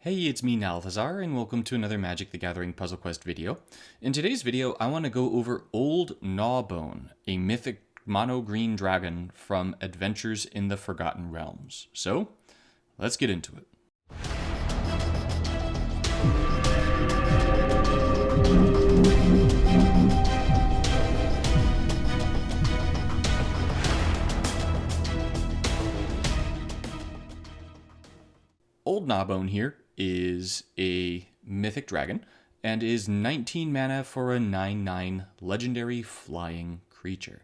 Hey, it's me, Nalthazar, and welcome to another Magic the Gathering Puzzle Quest video. In today's video, I want to go over Old Gnawbone, a mythic mono-green dragon from Adventures in the Forgotten Realms. So, let's get into it. Old Gnawbone here is a mythic dragon and is 19 mana for a 9/9 legendary flying creature.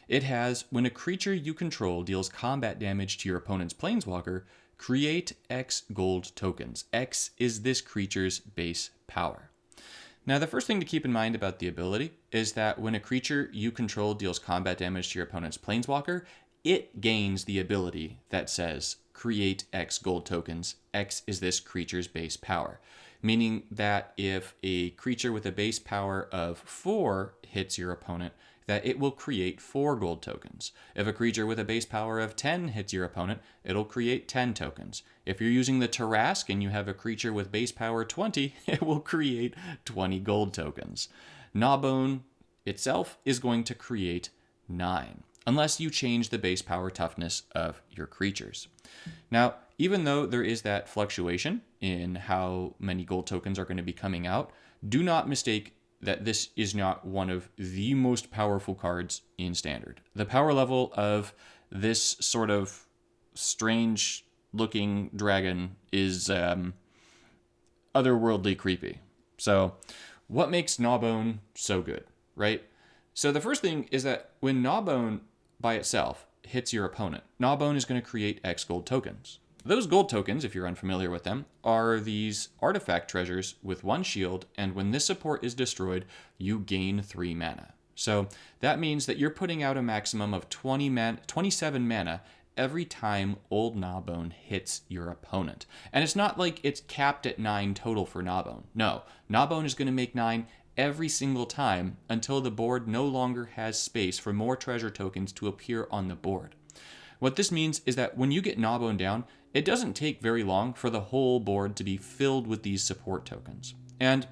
It has, when a creature you control deals combat damage to your opponent's planeswalker, create X gold tokens. X is this creature's base power. Now, the first thing to keep in mind about the ability is that when a creature you control deals combat damage to your opponent's planeswalker, it gains the ability that says create X gold tokens. X is this creature's base power, meaning that if a creature with a base power of 4 hits your opponent, that it will create 4 gold tokens. If a creature with a base power of 10 hits your opponent, it'll create 10 tokens. If you're using the Tarrasque and you have a creature with base power 20, it will create 20 gold tokens. Gnawbone itself is going to create 9, unless you change the base power toughness of your creatures. Now, even though there is that fluctuation in how many gold tokens are going to be coming out, do not mistake that this is not one of the most powerful cards in Standard. The power level of this sort of strange looking dragon is otherworldly creepy. So what makes Gnawbone so good, right? So the first thing is that when Gnawbone by itself hits your opponent, Gnawbone is going to create X gold tokens. Those gold tokens, if you're unfamiliar with them, are these artifact treasures with 1 shield, and when this support is destroyed, you gain 3 mana. So that means that you're putting out a maximum of 27 mana every time Old Gnawbone hits your opponent. And it's not like it's capped at 9 total for Gnawbone. No, Gnawbone is going to make 9 every single time until the board no longer has space for more treasure tokens to appear on the board. What this means is that when you get Gnawbone down, it doesn't take very long for the whole board to be filled with these support tokens. And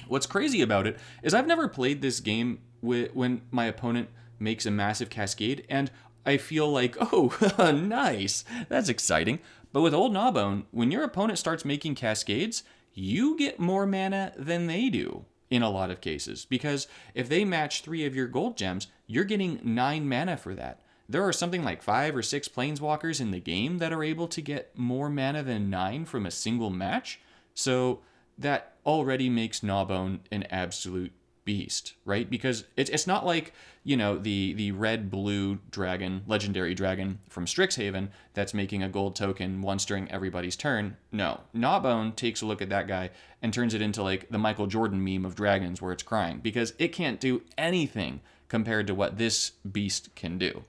what's crazy about it is I've never played this game when my opponent makes a massive cascade, and I feel like, oh, nice, that's exciting. But with Old Gnawbone, when your opponent starts making cascades, you get more mana than they do in a lot of cases, because if they match 3 of your gold gems, you're getting 9 mana for that. There are something like 5 or 6 planeswalkers in the game that are able to get more mana than 9 from a single match. So that already makes Gnawbone an absolute beast, right? Because it's not like, you know, the red-blue dragon, legendary dragon from Strixhaven that's making a gold token once during everybody's turn. No, Gnawbone takes a look at that guy and turns it into like the Michael Jordan meme of dragons where it's crying, because it can't do anything compared to what this beast can do.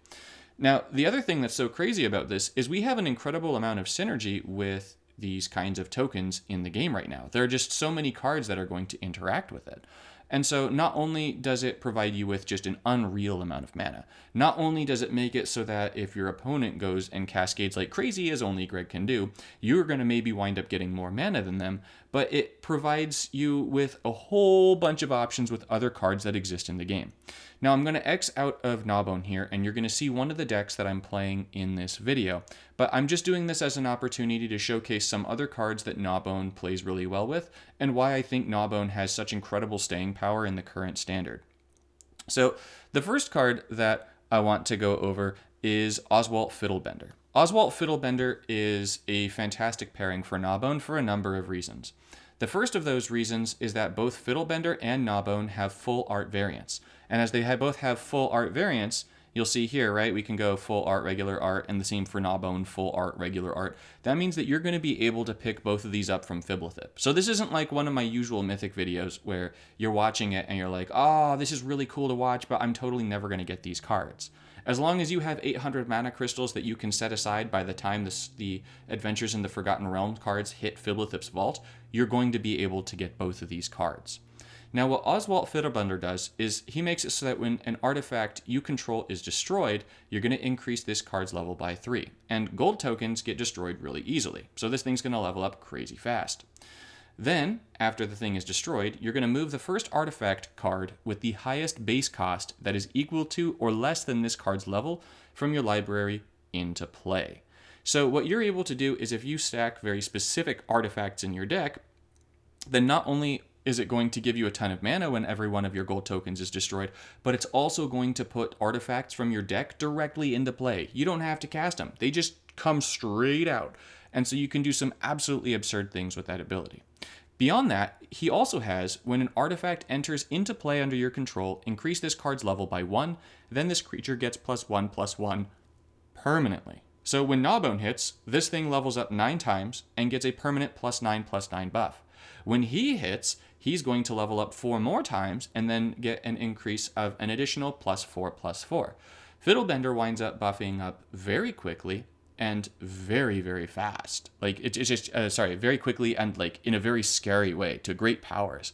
Now, the other thing that's so crazy about this is we have an incredible amount of synergy with these kinds of tokens in the game right now. There are just so many cards that are going to interact with it. And so not only does it provide you with just an unreal amount of mana, not only does it make it so that if your opponent goes and cascades like crazy, as only Greg can do, you're going to maybe wind up getting more mana than them, but it provides you with a whole bunch of options with other cards that exist in the game. Now I'm going to X out of Gnawbone here, and you're going to see one of the decks that I'm playing in this video, but I'm just doing this as an opportunity to showcase some other cards that Gnawbone plays really well with, and why I think Gnawbone has such incredible staying power in the current Standard. So the first card that I want to go over is Oswalt Fiddlebender. Oswalt Fiddlebender is a fantastic pairing for Gnawbone for a number of reasons. The first of those reasons is that both Fiddlebender and Gnawbone have full art variants. And as they both have full art variants, you'll see here, right, we can go full art, regular art, and the same for Gnawbone, full art, regular art. That means that you're going to be able to pick both of these up from Fiddlethip. So this isn't like one of my usual Mythic videos where you're watching it and you're like, oh, this is really cool to watch, but I'm totally never going to get these cards. As long as you have 800 mana crystals that you can set aside by the time the Adventures in the Forgotten Realms cards hit Fiddlethip's vault, you're going to be able to get both of these cards. Now, what Oswald Fiddlebender does is he makes it so that when an artifact you control is destroyed, you're going to increase this card's level by 3. And gold tokens get destroyed really easily, so this thing's going to level up crazy fast. Then, after the thing is destroyed, you're going to move the first artifact card with the highest base cost that is equal to or less than this card's level from your library into play. So what you're able to do is if you stack very specific artifacts in your deck, then not only is it going to give you a ton of mana when every one of your gold tokens is destroyed, but it's also going to put artifacts from your deck directly into play. You don't have to cast them. They just come straight out. And so you can do some absolutely absurd things with that ability. Beyond that, he also has, when an artifact enters into play under your control, increase this card's level by 1, then this creature gets +1/+1 permanently. So when Gnawbone hits, this thing levels up 9 times and gets a permanent +9/+9 buff. When he hits, he's going to level up 4 more times and then get an increase of an additional +4/+4. Fiddlebender winds up buffing up very quickly and very, very fast. Like, it's just, very quickly and, like, in a very scary way to great powers.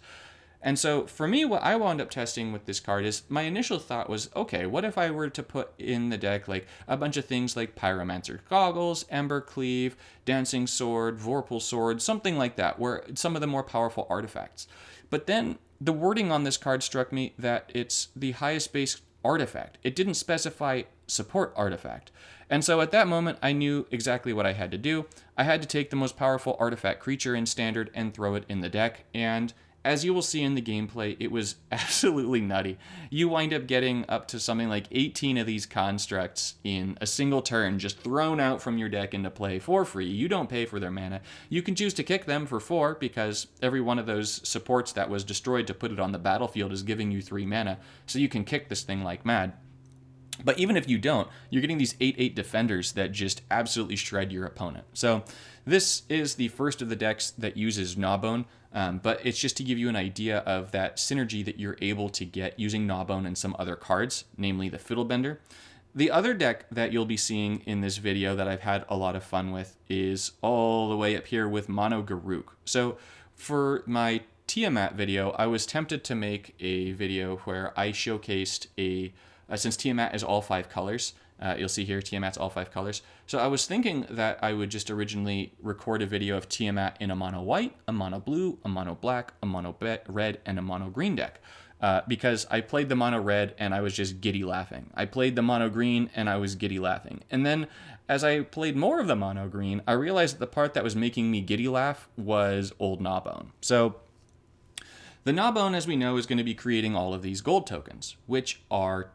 And so, for me, what I wound up testing with this card is, my initial thought was, okay, what if I were to put in the deck, like, a bunch of things like Pyromancer Goggles, Ember Cleave, Dancing Sword, Vorpal Sword, something like that, where some of the more powerful artifacts. But then, the wording on this card struck me that it's the highest base artifact. It didn't specify support artifact. And so at that moment, I knew exactly what I had to do. I had to take the most powerful artifact creature in Standard and throw it in the deck, and as you will see in the gameplay, it was absolutely nutty. You wind up getting up to something like 18 of these constructs in a single turn, just thrown out from your deck into play for free. You don't pay for their mana. You can choose to kick them for 4, because every one of those supports that was destroyed to put it on the battlefield is giving you 3 mana, so you can kick this thing like mad. But even if you don't, you're getting these 8/8 defenders that just absolutely shred your opponent. So this is the first of the decks that uses Gnawbone, but it's just to give you an idea of that synergy that you're able to get using Gnawbone and some other cards, namely the Fiddlebender. The other deck that you'll be seeing in this video that I've had a lot of fun with is all the way up here with Mono Garruk. So for my Tiamat video, I was tempted to make a video where I showcased since Tiamat is all 5 colors, you'll see here Tiamat's all 5 colors. So I was thinking that I would just originally record a video of Tiamat in a mono white, a mono blue, a mono black, a mono red, and a mono green deck. Because I played the mono red and I was just giddy laughing. I played the mono green and I was giddy laughing. And then as I played more of the mono green, I realized that the part that was making me giddy laugh was old Gnawbone. So the Gnawbone, as we know, is going to be creating all of these gold tokens, which are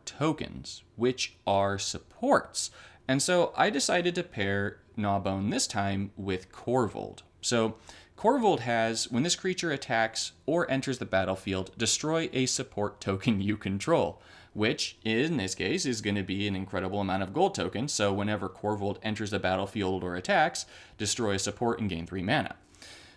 supports. And so I decided to pair Gnawbone this time with Korvold. So Korvold has, when this creature attacks or enters the battlefield, destroy a support token you control, which in this case is going to be an incredible amount of gold tokens. So whenever Korvold enters the battlefield or attacks, destroy a support and gain 3 mana.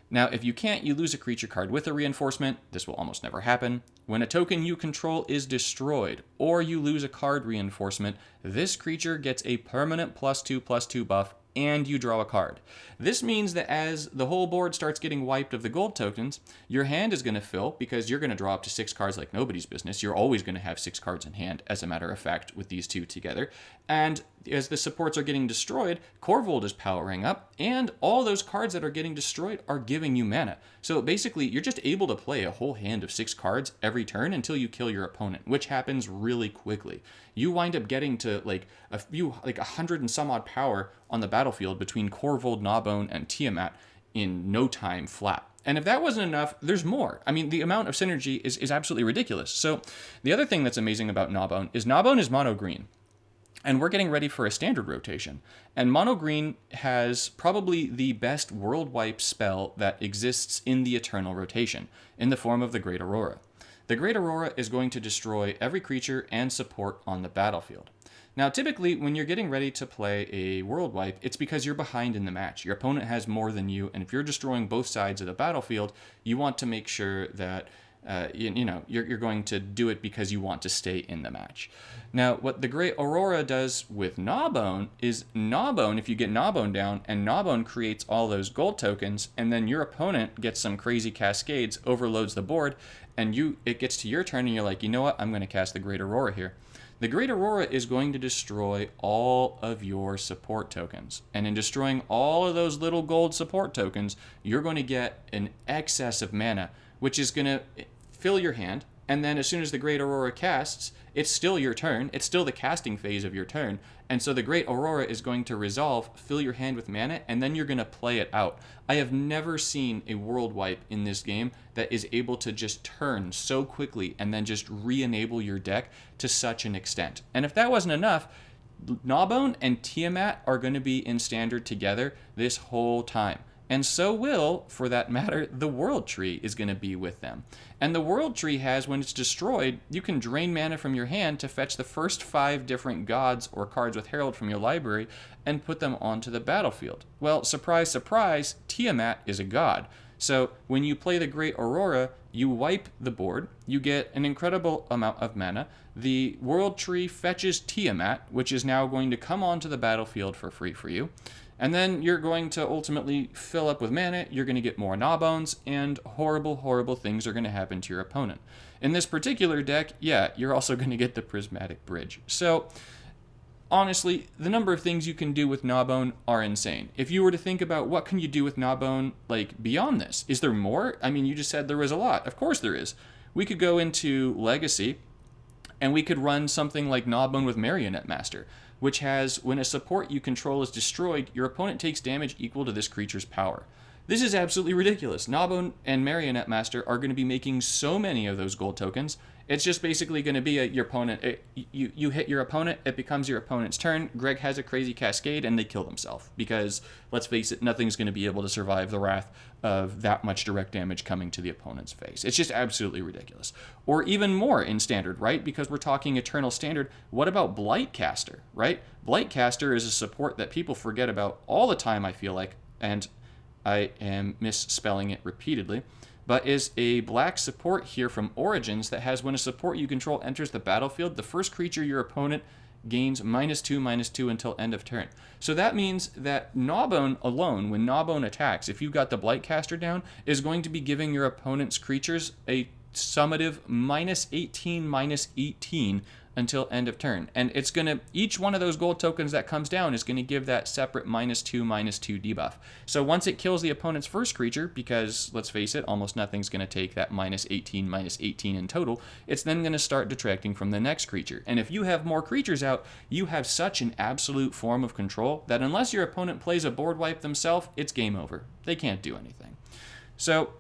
Now, if you can't, you lose a creature card with a reinforcement. This will almost never happen. When a token you control is destroyed, or you lose a card reinforcement, this creature gets a permanent +2/+2 buff, and you draw a card. This means that as the whole board starts getting wiped of the gold tokens, your hand is going to fill, because you're going to draw up to 6 cards like nobody's business. You're always going to have 6 cards in hand, as a matter of fact, with these two together. And as the supports are getting destroyed, Korvold is powering up, and all those cards that are getting destroyed are giving you mana. So basically, you're just able to play a whole hand of 6 cards every turn until you kill your opponent, which happens really quickly. You wind up getting to like 100 and some odd power on the battlefield between Korvold, Gnawbone, and Tiamat in no time flat. And if that wasn't enough, there's more. I mean, the amount of synergy is absolutely ridiculous. So the other thing that's amazing about Gnawbone is mono green. And we're getting ready for a standard rotation. And mono green has probably the best world wipe spell that exists in the Eternal rotation, in the form of the Great Aurora. The Great Aurora is going to destroy every creature and support on the battlefield. Now, typically, when you're getting ready to play a world wipe, it's because you're behind in the match. Your opponent has more than you, and if you're destroying both sides of the battlefield, you want to make sure that you're going to do it because you want to stay in the match. Now, what the Great Aurora does with Gnawbone is Gnawbone, if you get Gnawbone down, and Gnawbone creates all those gold tokens, and then your opponent gets some crazy cascades, overloads the board, and it gets to your turn, and you're like, you know what, I'm going to cast the Great Aurora here. The Great Aurora is going to destroy all of your support tokens. And in destroying all of those little gold support tokens, you're going to get an excess of mana, which is going to fill your hand. And then as soon as the Great Aurora casts, it's still your turn. It's still the casting phase of your turn. And so the Great Aurora is going to resolve, fill your hand with mana, and then you're going to play it out. I have never seen a world wipe in this game that is able to just turn so quickly and then just re-enable your deck to such an extent. And if that wasn't enough, Gnawbone and Tiamat are going to be in standard together this whole time. And so will, for that matter, the World Tree is going to be with them. And the World Tree has, when it's destroyed, you can drain mana from your hand to fetch the first 5 different gods or cards with Herald from your library and put them onto the battlefield. Well, surprise, surprise, Tiamat is a god. So when you play the Great Aurora, you wipe the board, you get an incredible amount of mana. The World Tree fetches Tiamat, which is now going to come onto the battlefield for free for you. And then you're going to ultimately fill up with mana, you're going to get more Gnawbones, and horrible, horrible things are going to happen to your opponent. In this particular deck, yeah, you're also going to get the Prismatic Bridge. So, honestly, the number of things you can do with Gnawbone are insane. If you were to think about what can you do with Gnawbone, like, beyond this, is there more? I mean, you just said there was a lot. Of course there is. We could go into Legacy, and we could run something like Gnawbone with Marionette Master, which has, when a support you control is destroyed, your opponent takes damage equal to this creature's power. This is absolutely ridiculous. Gnawbone and Marionette Master are going to be making so many of those gold tokens. It's just basically going to be your opponent. You hit your opponent, it becomes your opponent's turn. Greg has a crazy cascade, and they kill themselves. Because, let's face it, nothing's going to be able to survive the wrath of that much direct damage coming to the opponent's face. It's just absolutely ridiculous. Or even more in Standard, right? Because we're talking Eternal Standard. What about Blightcaster, right? Blightcaster is a support that people forget about all the time, I feel like. And I am misspelling it repeatedly. But is a black support here from Origins that has, when a support you control enters the battlefield, the first creature your opponent gains -2/-2 until end of turn. So that means that Gnawbone alone, when Gnawbone attacks, if you've got the Blightcaster down, is going to be giving your opponent's creatures a summative -18/-18 until end of turn. And it's going to, each one of those gold tokens that comes down is going to give that separate -2/-2 debuff. So once it kills the opponent's first creature, because let's face it, almost nothing's going to take that -18/-18 in total, it's then going to start detracting from the next creature. And if you have more creatures out, you have such an absolute form of control that unless your opponent plays a board wipe themselves, it's game over. They can't do anything. So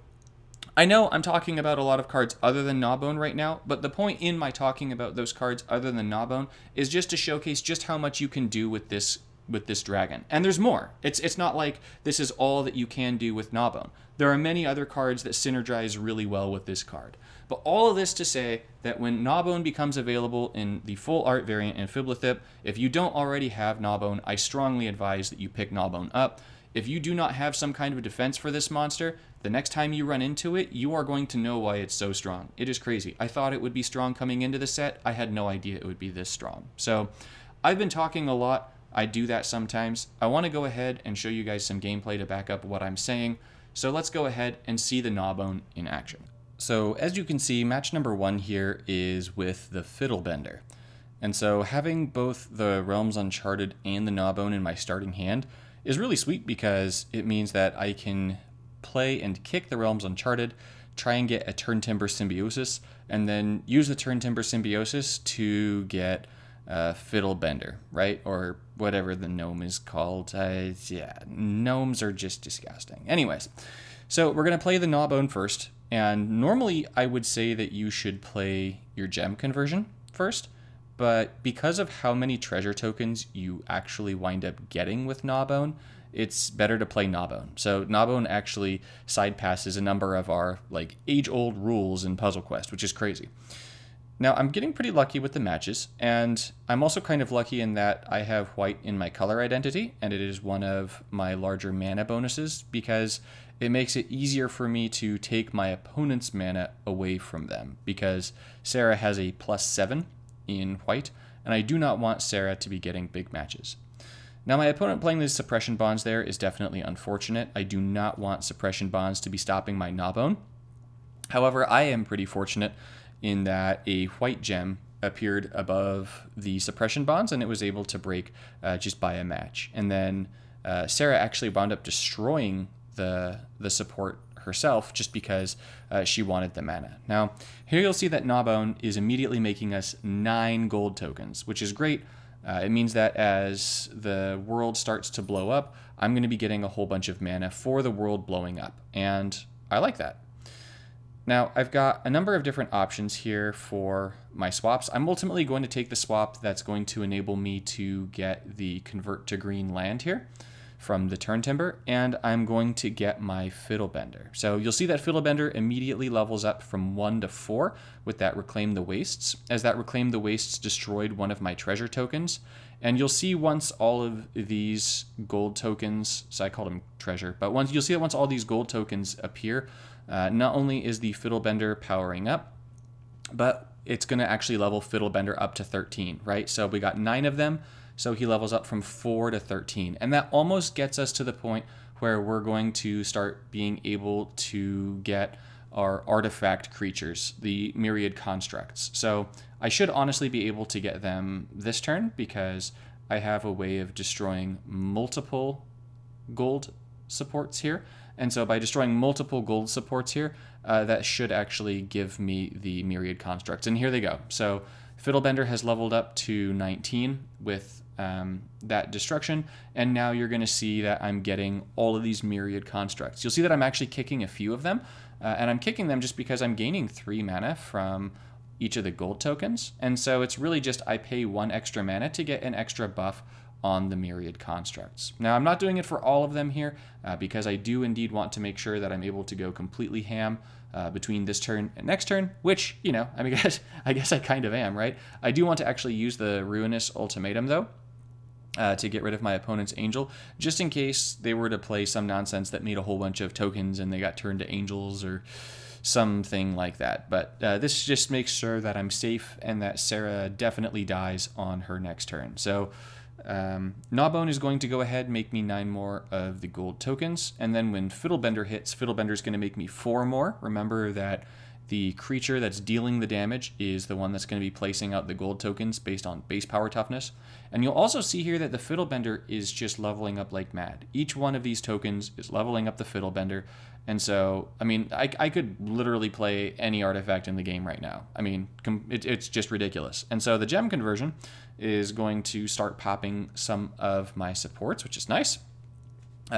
I know I'm talking about a lot of cards other than Gnawbone right now, but the point in my talking about those cards other than Gnawbone is just to showcase just how much you can do with this dragon. And there's more. It's not like this is all that you can do with Gnawbone. There are many other cards that synergize really well with this card. But all of this to say that when Gnawbone becomes available in the full art variant in Fiddlethip, if you don't already have Gnawbone, I strongly advise that you pick Gnawbone up. If you do not have some kind of defense for this monster, the next time you run into it, you are going to know why it's so strong. It is crazy. I thought it would be strong coming into the set. I had no idea it would be this strong. So I've been talking a lot. I do that sometimes. I want to go ahead and show you guys some gameplay to back up what I'm saying. So let's go ahead and see the Gnawbone in action. So as you can see, match number 1 here is with the Fiddlebender. And so having both the Realms Uncharted and the Gnawbone in my starting hand is really sweet because it means that I can play and kick the Realms Uncharted, try and get a Turntimber Symbiosis, and then use the Turntimber Symbiosis to get Fiddlebender, right? Or whatever the gnome is called. Yeah, gnomes are just disgusting. Anyways, so we're going to play the Gnawbone first, and normally I would say that you should play your gem conversion first, but because of how many treasure tokens you actually wind up getting with Gnawbone, it's better to play Gnawbone. So Gnawbone actually side passes a number of our age-old rules in Puzzle Quest, which is crazy. Now I'm getting pretty lucky with the matches, and I'm also kind of lucky in that I have white in my color identity, and it is one of my larger mana bonuses, because it makes it easier for me to take my opponent's mana away from them, because Sarah has a +7 in white, and I do not want Sarah to be getting big matches. Now, my opponent playing these suppression bonds there is definitely unfortunate. I do not want suppression bonds to be stopping my Gnawbone. However, I am pretty fortunate in that a white gem appeared above the suppression bonds, and it was able to break just by a match. And then Sarah actually wound up destroying the support herself just because she wanted the mana. Now, here you'll see that Gnawbone is immediately making us 9 gold tokens, which is great. It means that as the world starts to blow up, I'm going to be getting a whole bunch of mana for the world blowing up, and I like that. Now, I've got a number of different options here for my swaps. I'm ultimately going to take the swap that's going to enable me to get the convert to green land here from the Turn Timber, and I'm going to get my Fiddlebender. So you'll see that Fiddlebender immediately levels up from 1 to 4 with that Reclaim the Wastes, as that Reclaim the Wastes destroyed one of my treasure tokens. And you'll see once all of these gold tokens, so I called them treasure, but you'll see that once all these gold tokens appear, not only is the Fiddlebender powering up, but it's going to actually level Fiddlebender up to 13, right? So we got 9 of them, so he levels up from 4 to 13. And that almost gets us to the point where we're going to start being able to get our artifact creatures, the myriad constructs. So I should honestly be able to get them this turn because I have a way of destroying multiple gold supports here. And so by destroying multiple gold supports here, that should actually give me the myriad constructs. And here they go. So Fiddlebender has leveled up to 19 with that destruction, and now you're going to see that I'm getting all of these myriad constructs. You'll see that I'm actually kicking a few of them, and I'm kicking them just because I'm gaining 3 mana from each of the gold tokens, and so it's really just I pay 1 extra mana to get an extra buff on the myriad constructs. Now, I'm not doing it for all of them here because I do indeed want to make sure that I'm able to go completely ham between this turn and next turn, which, you know, I guess I kind of am, right? I do want to actually use the Ruinous Ultimatum, though, to get rid of my opponent's angel, just in case they were to play some nonsense that made a whole bunch of tokens and they got turned to angels or something like that. But this just makes sure that I'm safe and that Sarah definitely dies on her next turn. So Gnawbone is going to go ahead and make me 9 more of the gold tokens, and then when Fiddlebender hits, Fiddlebender is going to make me 4 more. Remember that the creature that's dealing the damage is the one that's going to be placing out the gold tokens based on base power toughness. And you'll also see here that the Fiddlebender is just leveling up like mad. Each one of these tokens is leveling up the Fiddlebender. And so, I mean, I could literally play any artifact in the game right now. I mean, it's just ridiculous. And so the gem conversion is going to start popping some of my supports, which is nice.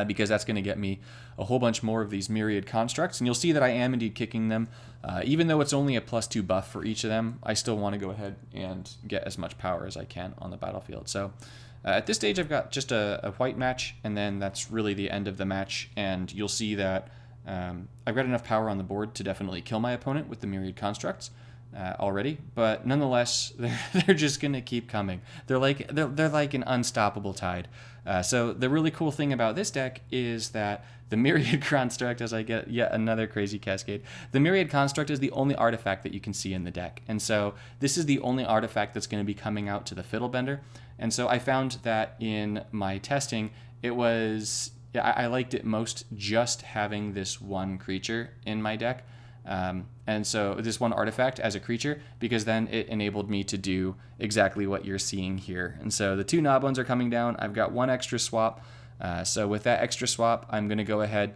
Because that's going to get me a whole bunch more of these myriad constructs. And you'll see that I am indeed kicking them. Even though it's only a +2 buff for each of them, I still want to go ahead and get as much power as I can on the battlefield. So at this stage, I've got just a white match, and then that's really the end of the match. And you'll see that I've got enough power on the board to definitely kill my opponent with the myriad constructs already, but nonetheless, they're just gonna keep coming. They're like an unstoppable tide. So the really cool thing about this deck is that the myriad construct, as I get yet another crazy cascade, the myriad construct is the only artifact that you can see in the deck, and so this is the only artifact that's going to be coming out to the Fiddlebender. And so I found that in my testing, I liked it most just having this one creature in my deck. And so this one artifact as a creature, because then it enabled me to do exactly what you're seeing here. And so the 2 Gnawbones are coming down. I've got 1 extra swap. So with that extra swap, I'm going to go ahead.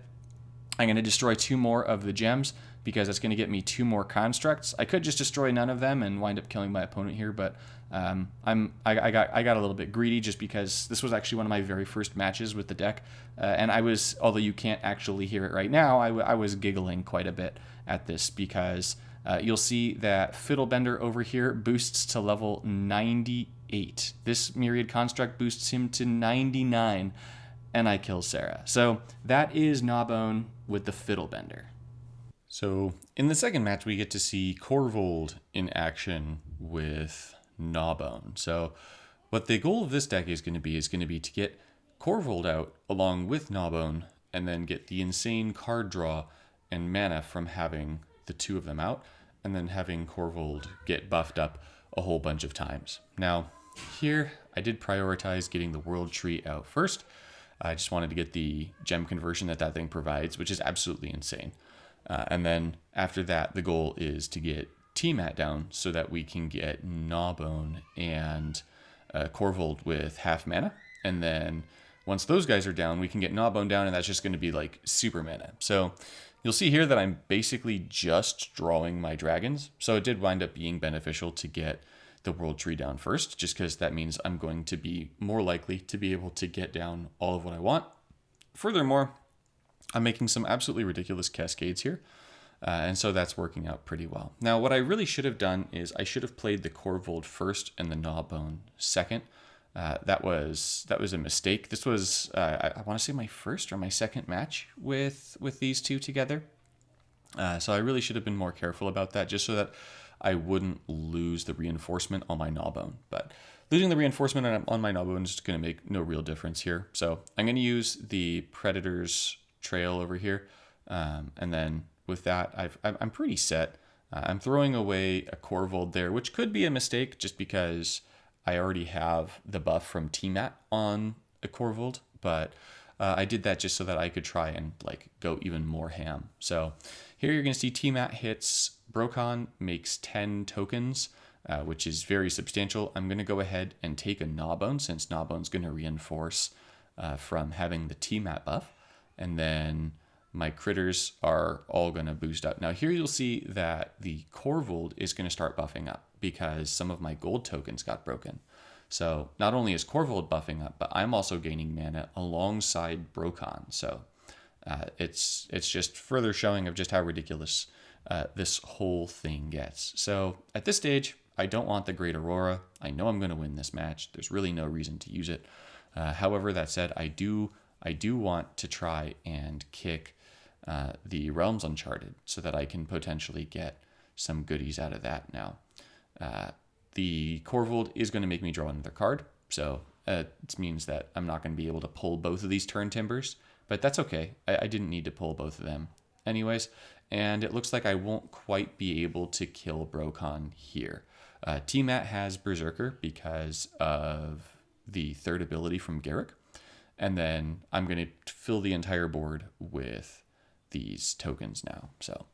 I'm going to destroy 2 more of the gems because it's going to get me 2 more constructs. I could just destroy none of them and wind up killing my opponent here, but I got a little bit greedy just because this was actually one of my very first matches with the deck, and although you can't actually hear it right now, I was giggling quite a bit at this because you'll see that Fiddlebender over here boosts to level 98. This myriad construct boosts him to 99, and I kill Sarah. So that is Gnawbone with the Fiddlebender. So in the second match, we get to see Korvold in action with Gnawbone. So what the goal of this deck is going to be to get Korvold out along with Gnawbone and then get the insane card draw and mana from having the two of them out, and then having Korvold get buffed up a whole bunch of times. Now, here I did prioritize getting the World Tree out first. I just wanted to get the gem conversion that thing provides, which is absolutely insane. And then after that, the goal is to get T-Mat down so that we can get Gnawbone and Korvold with half mana. And then once those guys are down, we can get Gnawbone down, and that's just going to be like super mana. So you'll see here that I'm basically just drawing my dragons. So it did wind up being beneficial to get the World Tree down first, just because that means I'm going to be more likely to be able to get down all of what I want. Furthermore, I'm making some absolutely ridiculous cascades here, and so that's working out pretty well. Now, what I really should have done is I should have played the Korvold first and the Gnawbone second. That was a mistake. This was, I want to say, my first or my second match with these two together. So I really should have been more careful about that, just so that I wouldn't lose the reinforcement on my Gnawbone. But losing the reinforcement on my Gnawbone is going to make no real difference here. So I'm going to use the Predator's Trail over here. And then with that, I'm pretty set. I'm throwing away a Korvold there, which could be a mistake just because I already have the buff from T-Mat on a Korvold. But I did that just so that I could try and like go even more ham. So here you're going to see T-Mat hits Brokon, makes 10 tokens, which is very substantial. I'm going to go ahead and take a Gnawbone, since Gnawbone's going to reinforce from having the T-Mat buff. And then my critters are all going to boost up. Now here you'll see that the Korvold is going to start buffing up because some of my gold tokens got broken. So not only is Korvold buffing up, but I'm also gaining mana alongside Brokon. So it's just further showing of just how ridiculous this whole thing gets. So at this stage, I don't want the Great Aurora. I know I'm going to win this match. There's really no reason to use it. However, that said, I do want to try and kick the Realms Uncharted so that I can potentially get some goodies out of that now. The Korvold is going to make me draw another card, so it means that I'm not going to be able to pull both of these turn timbers, but that's okay. I didn't need to pull both of them anyways, and it looks like I won't quite be able to kill Brokon here. T-Mat has Berserker because of the third ability from Garruk, and then I'm going to fill the entire board with these tokens now. So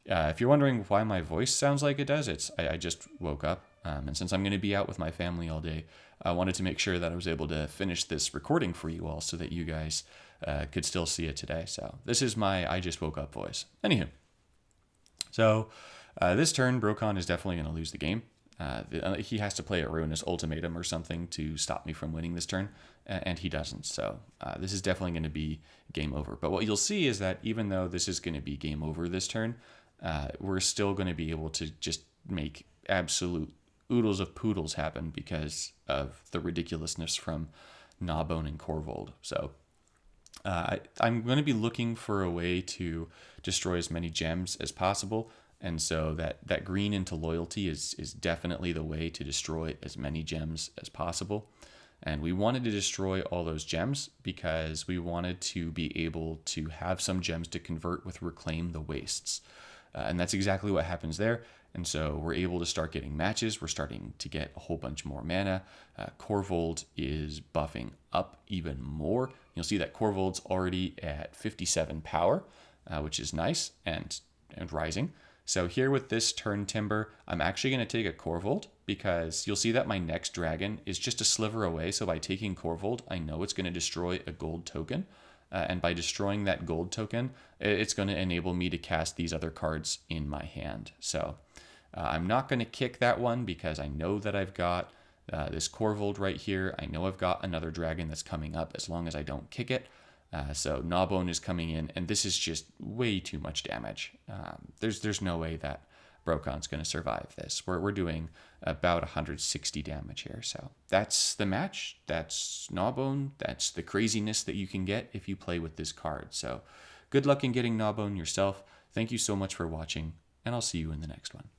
if you're wondering why my voice sounds like it does, I just woke up. And since I'm going to be out with my family all day, I wanted to make sure that I was able to finish this recording for you all so that you guys could still see it today. So this is my I just woke up voice. Anywho, so this turn, Brokon is definitely going to lose the game. He has to play a Ruinous Ultimatum or something to stop me from winning this turn, and he doesn't. So this is definitely going to be game over. But what you'll see is that even though this is going to be game over this turn, we're still going to be able to just make absolute oodles of poodles happen because of the ridiculousness from Gnawbone and Korvold. So I'm going to be looking for a way to destroy as many gems as possible. And so that green into loyalty is definitely the way to destroy as many gems as possible. And we wanted to destroy all those gems because we wanted to be able to have some gems to convert with Reclaim the Wastes. And that's exactly what happens there. And so we're able to start getting matches. We're starting to get a whole bunch more mana. Korvold is buffing up even more. You'll see that Korvold's already at 57 power, which is nice and rising. So here with this turn timber, I'm actually going to take a Korvold because you'll see that my next dragon is just a sliver away. So by taking Korvold, I know it's going to destroy a gold token. And by destroying that gold token, it's going to enable me to cast these other cards in my hand. So I'm not going to kick that one because I know that I've got this Korvold right here. I know I've got another dragon that's coming up as long as I don't kick it. So Gnawbone is coming in, and this is just way too much damage. There's no way that Brokon's going to survive this. We're doing about 160 damage here. So that's the match. That's Gnawbone. That's the craziness that you can get if you play with this card. So good luck in getting Gnawbone yourself. Thank you so much for watching, and I'll see you in the next one.